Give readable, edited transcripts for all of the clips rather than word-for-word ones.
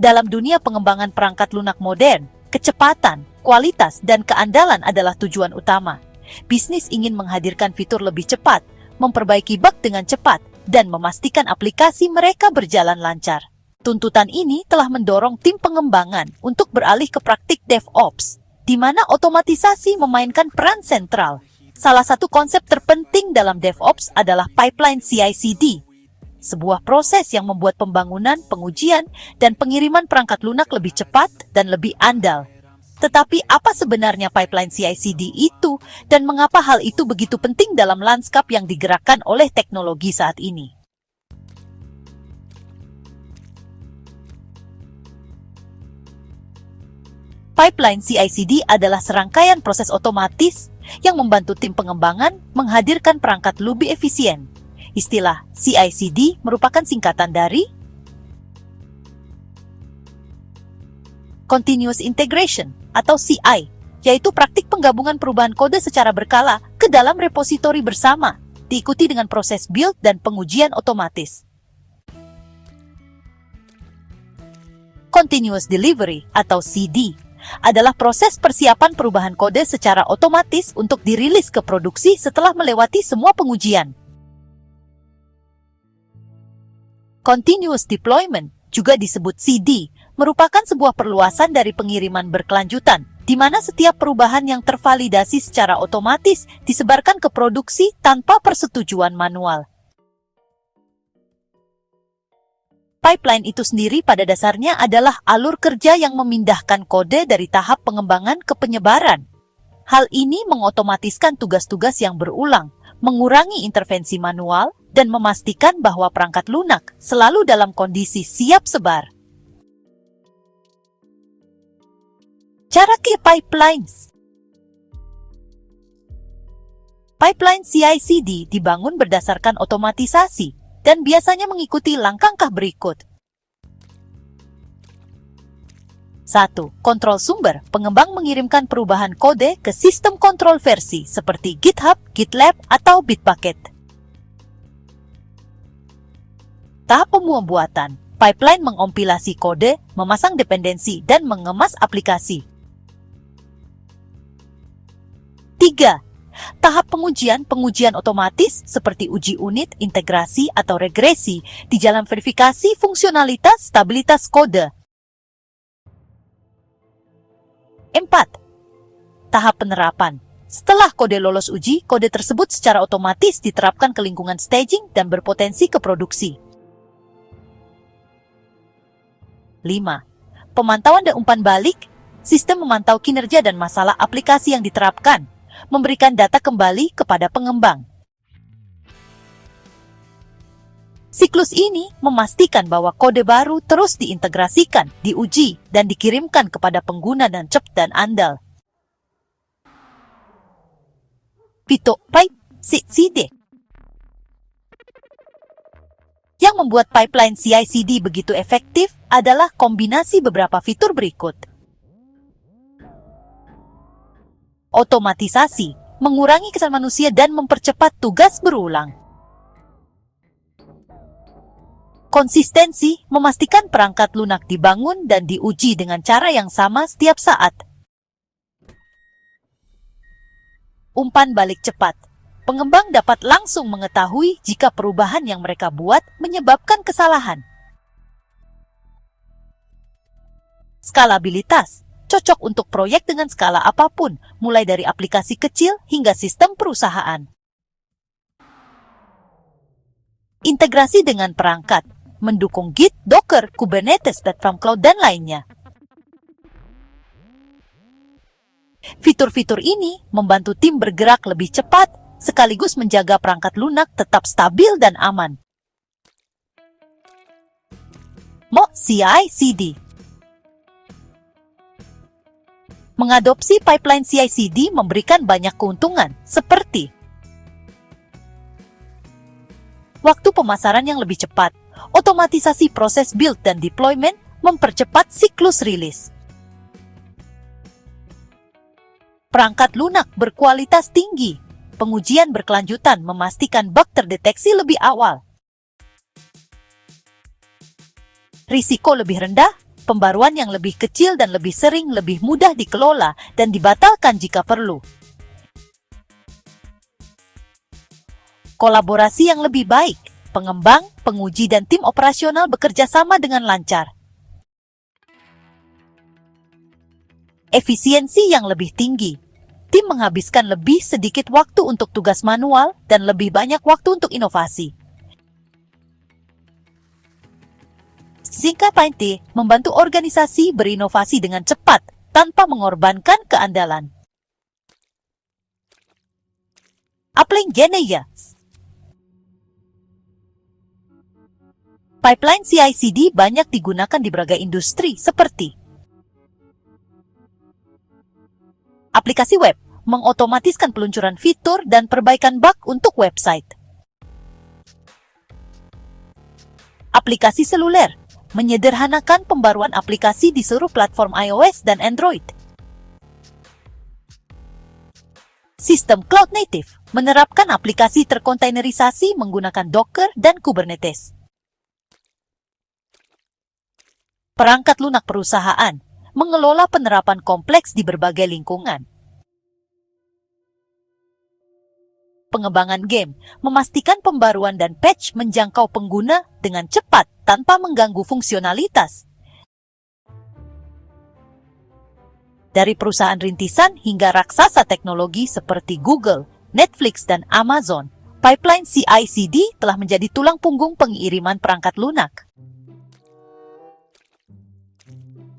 Dalam dunia pengembangan perangkat lunak modern, kecepatan, kualitas, dan keandalan adalah tujuan utama. Bisnis ingin menghadirkan fitur lebih cepat, memperbaiki bug dengan cepat, dan memastikan aplikasi mereka berjalan lancar. Tuntutan ini telah mendorong tim pengembangan untuk beralih ke praktik DevOps, di mana otomatisasi memainkan peran sentral. Salah satu konsep terpenting dalam DevOps adalah pipeline CI/CD, sebuah proses yang membuat pembangunan, pengujian, dan pengiriman perangkat lunak lebih cepat dan lebih andal. Tetapi apa sebenarnya pipeline CI/CD itu, dan mengapa hal itu begitu penting dalam lanskap yang digerakkan oleh teknologi saat ini? Pipeline CI/CD adalah serangkaian proses otomatis yang membantu tim pengembangan menghadirkan perangkat lebih efisien. Istilah CI/CD merupakan singkatan dari Continuous Integration atau CI, yaitu praktik penggabungan perubahan kode secara berkala ke dalam repositori bersama, diikuti dengan proses build dan pengujian otomatis. Continuous Delivery atau CD adalah proses persiapan perubahan kode secara otomatis untuk dirilis ke produksi setelah melewati semua pengujian. Continuous Deployment, juga disebut CD, merupakan sebuah perluasan dari pengiriman berkelanjutan, di mana setiap perubahan yang tervalidasi secara otomatis disebarkan ke produksi tanpa persetujuan manual. Pipeline itu sendiri pada dasarnya adalah alur kerja yang memindahkan kode dari tahap pengembangan ke penyebaran. Hal ini mengotomatiskan tugas-tugas yang berulang, mengurangi intervensi manual, dan memastikan bahwa perangkat lunak selalu dalam kondisi siap sebar. Cara kerja pipelines. Pipeline CI/CD dibangun berdasarkan otomatisasi dan biasanya mengikuti langkah berikut. 1. Kontrol sumber. Pengembang mengirimkan perubahan kode ke sistem kontrol versi seperti GitHub, GitLab, atau Bitbucket. Tahap pembuatan. Pipeline mengompilasi kode, memasang dependensi, dan mengemas aplikasi. 3. Tahap pengujian otomatis seperti uji unit, integrasi, atau regresi di jalan verifikasi fungsionalitas stabilitas kode. 4. Tahap penerapan. Setelah kode lolos uji, kode tersebut secara otomatis diterapkan ke lingkungan staging dan berpotensi ke produksi. 5. Pemantauan dan umpan balik. Sistem memantau kinerja dan masalah aplikasi yang diterapkan, memberikan data kembali kepada pengembang. Siklus ini memastikan bahwa kode baru terus diintegrasikan, diuji, dan dikirimkan kepada pengguna dan cepat dan andal. Pipeline CI/CD. Yang membuat pipeline CI/CD begitu efektif adalah kombinasi beberapa fitur berikut. Otomatisasi, mengurangi kesalahan manusia dan mempercepat tugas berulang. Konsistensi, memastikan perangkat lunak dibangun dan diuji dengan cara yang sama setiap saat. Umpan balik cepat. Pengembang dapat langsung mengetahui jika perubahan yang mereka buat menyebabkan kesalahan. Skalabilitas, cocok untuk proyek dengan skala apapun, mulai dari aplikasi kecil hingga sistem perusahaan. Integrasi dengan perangkat, mendukung Git, Docker, Kubernetes, platform cloud, dan lainnya. Fitur-fitur ini membantu tim bergerak lebih cepat, sekaligus menjaga perangkat lunak tetap stabil dan aman. CI/CD. Mengadopsi pipeline CI/CD memberikan banyak keuntungan, seperti waktu pemasaran yang lebih cepat, otomatisasi proses build dan deployment, mempercepat siklus rilis. Perangkat lunak berkualitas tinggi, pengujian berkelanjutan memastikan bug terdeteksi lebih awal. Risiko lebih rendah, pembaruan yang lebih kecil dan lebih sering lebih mudah dikelola dan dibatalkan jika perlu. Kolaborasi yang lebih baik, pengembang, penguji, dan tim operasional bekerja sama dengan lancar. Efisiensi yang lebih tinggi. Tim menghabiskan lebih sedikit waktu untuk tugas manual dan lebih banyak waktu untuk inovasi. Singkatnya, membantu organisasi berinovasi dengan cepat tanpa mengorbankan keandalan. Aplikasinya. Pipeline CI/CD banyak digunakan di berbagai industri seperti aplikasi web, mengotomatiskan peluncuran fitur dan perbaikan bug untuk website. Aplikasi seluler, menyederhanakan pembaruan aplikasi di seluruh platform iOS dan Android. Sistem Cloud Native, menerapkan aplikasi terkontainerisasi menggunakan Docker dan Kubernetes. Perangkat lunak perusahaan, mengelola penerapan kompleks di berbagai lingkungan. Pengembangan game, memastikan pembaruan dan patch menjangkau pengguna dengan cepat tanpa mengganggu fungsionalitas. Dari perusahaan rintisan hingga raksasa teknologi seperti Google, Netflix, dan Amazon, pipeline CI/CD telah menjadi tulang punggung pengiriman perangkat lunak.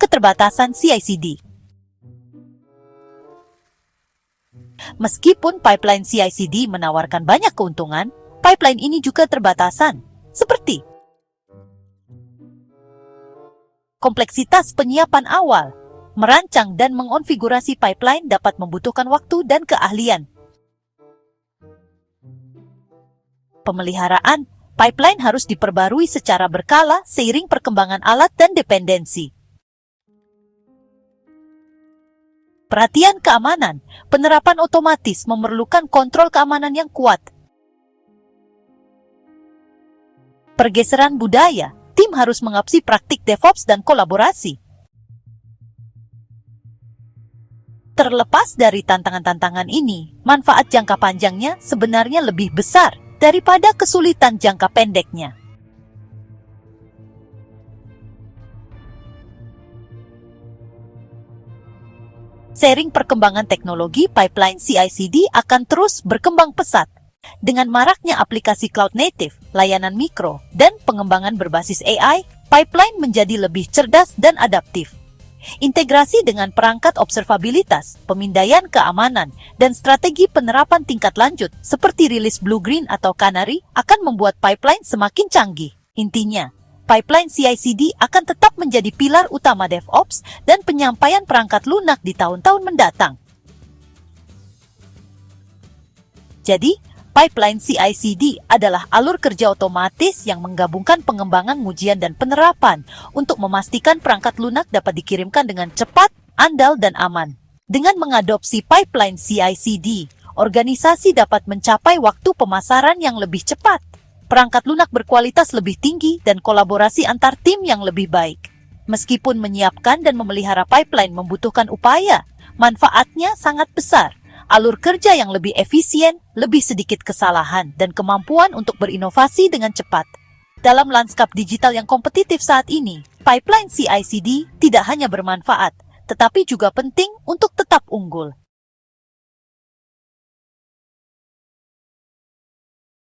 Keterbatasan CI/CD. Meskipun pipeline CI/CD menawarkan banyak keuntungan, pipeline ini juga terbatasan, seperti kompleksitas penyiapan awal. Merancang dan mengonfigurasi pipeline dapat membutuhkan waktu dan keahlian. Pemeliharaan pipeline harus diperbarui secara berkala seiring perkembangan alat dan dependensi. Perhatian keamanan, penerapan otomatis memerlukan kontrol keamanan yang kuat. Pergeseran budaya, tim harus mengabdi praktik DevOps dan kolaborasi. Terlepas dari tantangan-tantangan ini, manfaat jangka panjangnya sebenarnya lebih besar daripada kesulitan jangka pendeknya. Seiring perkembangan teknologi, pipeline CI/CD akan terus berkembang pesat. Dengan maraknya aplikasi cloud native, layanan mikro, dan pengembangan berbasis AI, pipeline menjadi lebih cerdas dan adaptif. Integrasi dengan perangkat observabilitas, pemindaian keamanan, dan strategi penerapan tingkat lanjut seperti rilis Blue-Green atau Canary akan membuat pipeline semakin canggih. Intinya, pipeline CI/CD akan tetap menjadi pilar utama DevOps dan penyampaian perangkat lunak di tahun-tahun mendatang. Jadi, pipeline CI/CD adalah alur kerja otomatis yang menggabungkan pengembangan, ujian, dan penerapan untuk memastikan perangkat lunak dapat dikirimkan dengan cepat, andal, dan aman. Dengan mengadopsi pipeline CI/CD, organisasi dapat mencapai waktu pemasaran yang lebih cepat, perangkat lunak berkualitas lebih tinggi, dan kolaborasi antar tim yang lebih baik. Meskipun menyiapkan dan memelihara pipeline membutuhkan upaya, manfaatnya sangat besar. Alur kerja yang lebih efisien, lebih sedikit kesalahan, dan kemampuan untuk berinovasi dengan cepat. Dalam lanskap digital yang kompetitif saat ini, pipeline CI/CD tidak hanya bermanfaat, tetapi juga penting untuk tetap unggul.